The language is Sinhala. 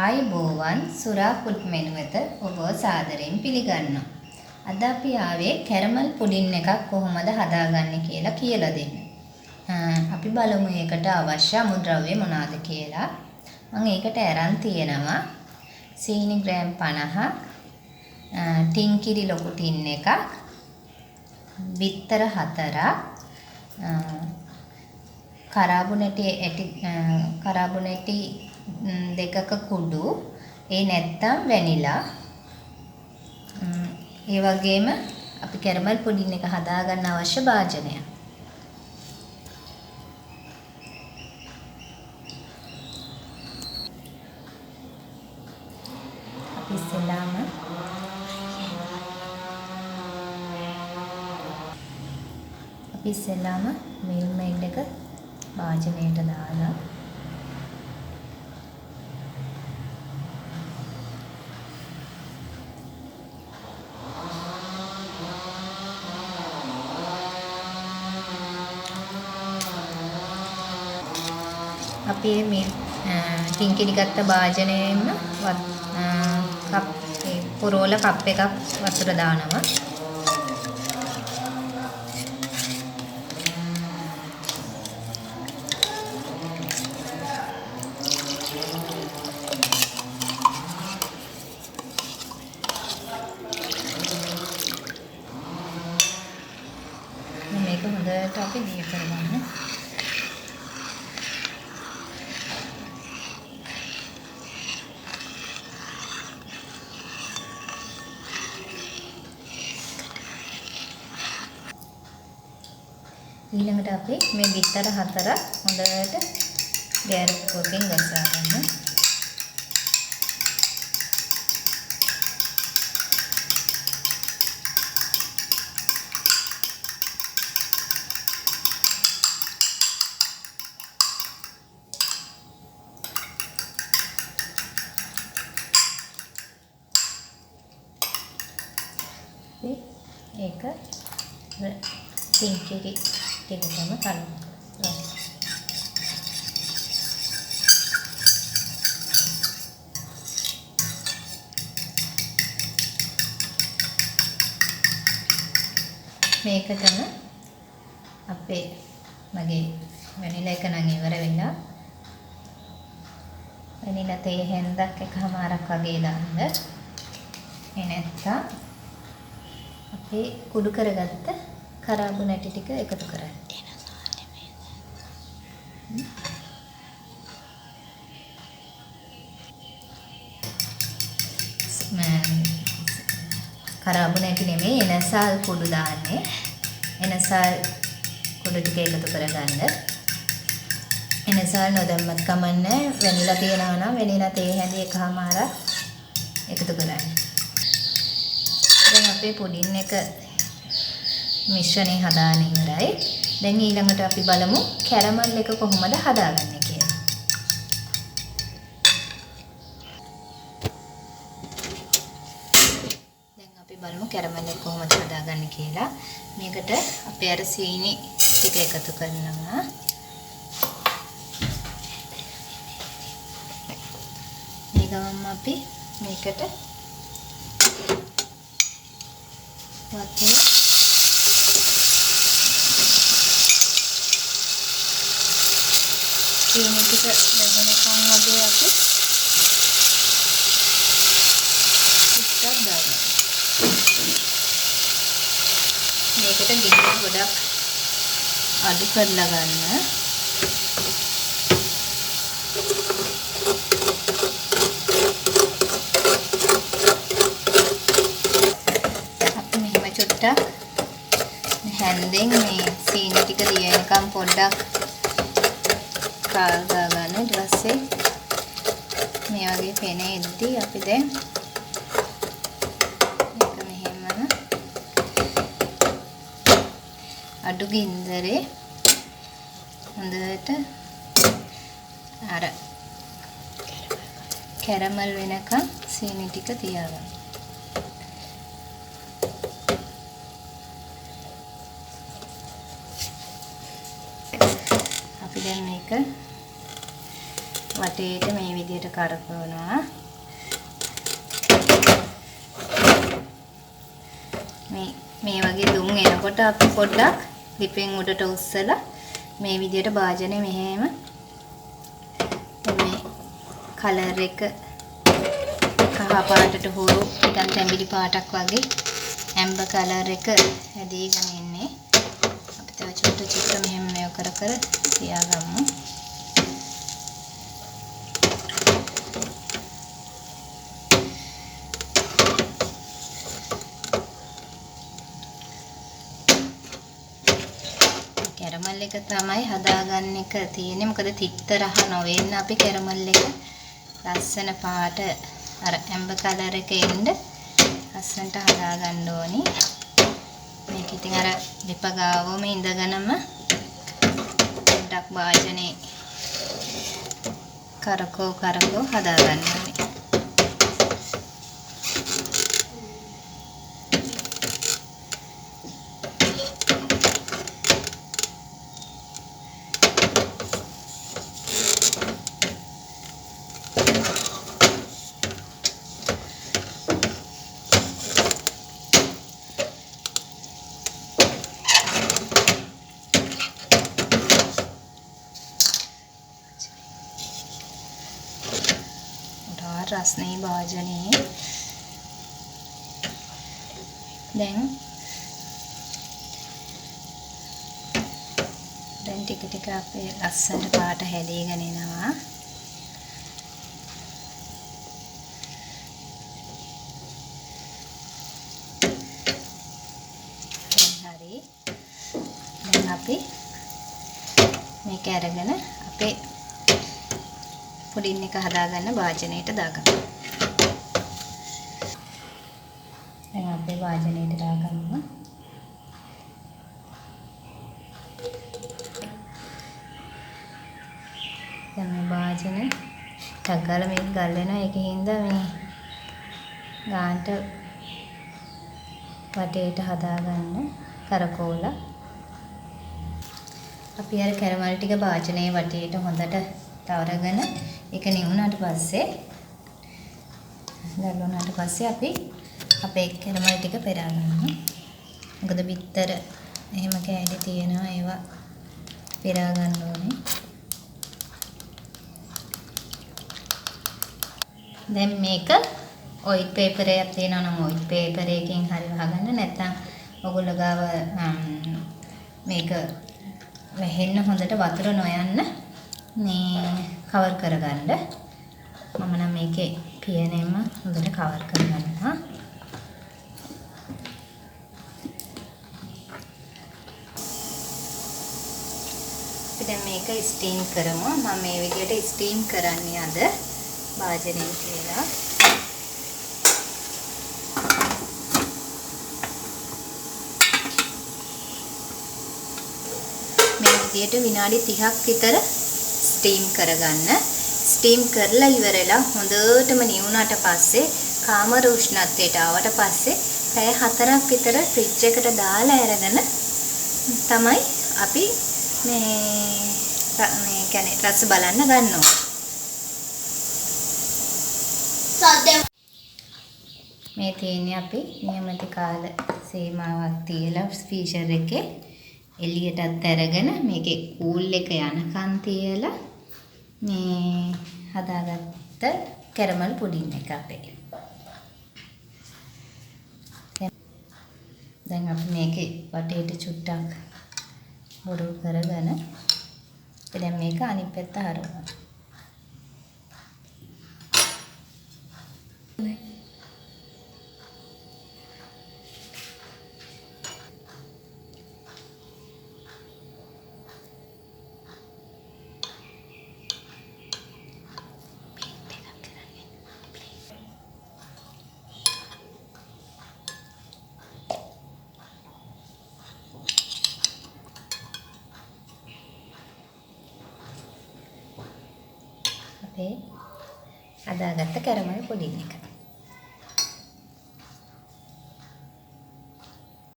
ආයුබෝවන් සුරා ෆුඩ් මෙනු වෙත ඔබව සාදරයෙන් පිළිගන්නවා. අද අපි ආවේ කැරමල් පුඩින් එකක් කොහොමද හදාගන්නේ කියලා කියලා දෙන්න. අපි බලමු ඒකට අවශ්‍ය අමුද්‍රව්‍ය මොනවාද කියලා. මම ඒකට අරන් තියෙනවා සීනි ග්‍රෑම් 50, ටින් කිරි ලොකු ටින් එකක්, බිත්තර 4ක්, කරාබුනේටි දෙකක කුඩු, ඒ නැත්තම් වැනිලා. ඒ වගේම අපි කැරමල් පුඩින් එක හදාගන්න අවශ්‍ය භාජනය. අපි ඉස්සෙල්ලාම මිල්ක් මේඩ් එක භාජනයට දාලා අපි මේ ටින් කිරි ගත්ත භාජනයෙම පුරෝල කප් එකක් වතුර දානවා. මේක හොඳට අපි දිය කරගන්න. ඊළඟට අපි මේ බිත්තර 4 හොඳට ගෑරුප්පුවකින් ගසා ගන්න. ඒක ටින් කිරි ටිකටම කලනවා. මේකටම මගේ වැනිලා එක නම් ඉවර වෙලා. වැනිලා තේ හැන්දක් එකමාරක් වගේ දාන්න. ඒ නැත්තම් අපේ කුඩු කරගත්ත කරාබුනැටි ටික එකතු කරන්න. කරාබුනැටි නෙමෙයි එනසල් කුඩු දාන්නේ. එනසල් කුඩු ටික එකතු කරගන්න. එනසල් නොදැම්මත් කමන්නේ. වැනිලා තියනවා නම් වැනිලා තේ හැඳි එකමාරක් එකතු කරන්න. දැන් අපේ පුඩින් එක මිශ්‍රණය හදාගෙන ඉවරයි. දැන් ඊළඟට අපි බලමු කැරමල් එක කොහොමද හදාගන්නේ කියලා. දැන් අපි බලමු කැරමල් එක කොහොමද හදාගන්නේ කියලා. මේකට අපි අර සීනි ටික එකතු කරනවා. මේ ගමන්ම අපි මේකට වතුර සීනි ටික දැනෙනකන් වගේ අපි ටිකක් දාගන්න. මේකට ගින්න ගොඩක් අඩු කරලා ගන්න. අපි මෙහෙම චුට්ටක් හැන්දෙන් මේ සීනි ටික දියනකම් පොඩ්ඩක් කාල් දාගන්න. ඊට පස්සේ මේ වගේ පෙනෙද්දී අපි දැන් මේක මෙහෙම අඩු ගින්දරේ හොඳට අර කැරමල් වෙනකන් සීනි ටික තියාගන්න. අපි දැන් මේක වටේට මේ විදිහට කරකවනවා. මේ වගේ දුම් එනකොට අපි පොඩ්ඩක් ලිපෙන් උඩට උස්සලා මේ විදිහට භාජනේ මෙහෙම මේ කලර් එක කහ පාටට හොරු නිකන් තැඹිලි පාටක් වගේ ඇම්බර් කලර් එක හැදීගෙන ඉන්නේ. අපි තව චුට්ට මෙහෙම මේව කර තියාගමු. කැරමල් එක තමයි හදාගන්න එක තියෙන්නේ. මොකද තිත්ත රහ නොවෙන්න අපි කැරමල් එක ලස්සන පාට අර ඇම්බර් කලර් එක එන්න ලස්සනට හදාගන්න ඕනි. මේක ඉතින් අර ලිප ගාවම ඉඳගෙනම පොඩ්ඩක් වාජනේ කරකෝ හදාගන්න ඕනි. රස්නේ භාජනේ දැන් ටික අපේ ලස්සනට පාට හැදීගෙන එනවා. හරි. දැන් අපි මේක අරගෙන අපේ පුඩින් එක හදාගන්න වාජනයට දාගමු. දැන් අපේ වාජනයට දාගමු. දැන් මේ වාජනේ ටග්ගල මේක ගල් වෙනවා. ඒකින්ද මේ ගාන්ට වටේට හදාගන්න කරකෝලා අපි අර කැරමල් ටික වාජනේ වටේට හොඳට තවරගෙන ඒක නිවුණාට පස්සේ දැල්වුණාට පස්සේ අපි අපේ කැරමල් ටික පෙරා ගන්නවා. මොකද බිත්තර එහෙම කෑලි තියෙනවා ඒවා පෙරා ගන්න ඕනේ. දැන් මේක ඔයිල් පේපර් එකක් තියෙනවා නම් ඔයිල් පේපර් එකකින් හරි වහගන්න. නැත්නම් ඔයගොල්ලෝ ගාව මේක වැහෙන්න හොඳට වතුර නොයන්න මේ කවර් කරගන්න. මම නම් මේකේ පියනෙම හොඳට කවර් කරගන්නවා. අපි දැන් මේක ස්ටීම් කරමු. මම මේ විදිහට ස්ටීම් කරන්නේ අද භාජනයෙන් කියලා. මේ විදිහට විනාඩි 30ක් විතර ස්ටීම් කරගන්න. ස්ටීම් කරලා ඉවරලා හොඳටම නිවුණාට පස්සේ කාමර උෂ්ණත්වයට ආවට පස්සේ පැය 4ක් විතර ෆ්‍රිජ් එකට දාලා අරගෙන තමයි අපි මේ කියන්නේ රස බලන්න ගන්නවා. මේ තියෙන්නේ අපි නියමිත කාල සීමාවක් තියලා ෆ්‍රීසර් එකේ එළියටත් අරගෙන මේකේ කූල් එක යනකන් තියලා මේ හදාගත්ත කැරමල් පුඩින් එක අපේ. දැන් අපි මේකේ වටේට චුට්ටක් බොරු කරගෙන දැන් මේක අනිත් පැත්ත හරවනවා. අපේ හදාගත්ත කැරමල් පුඩින් එක.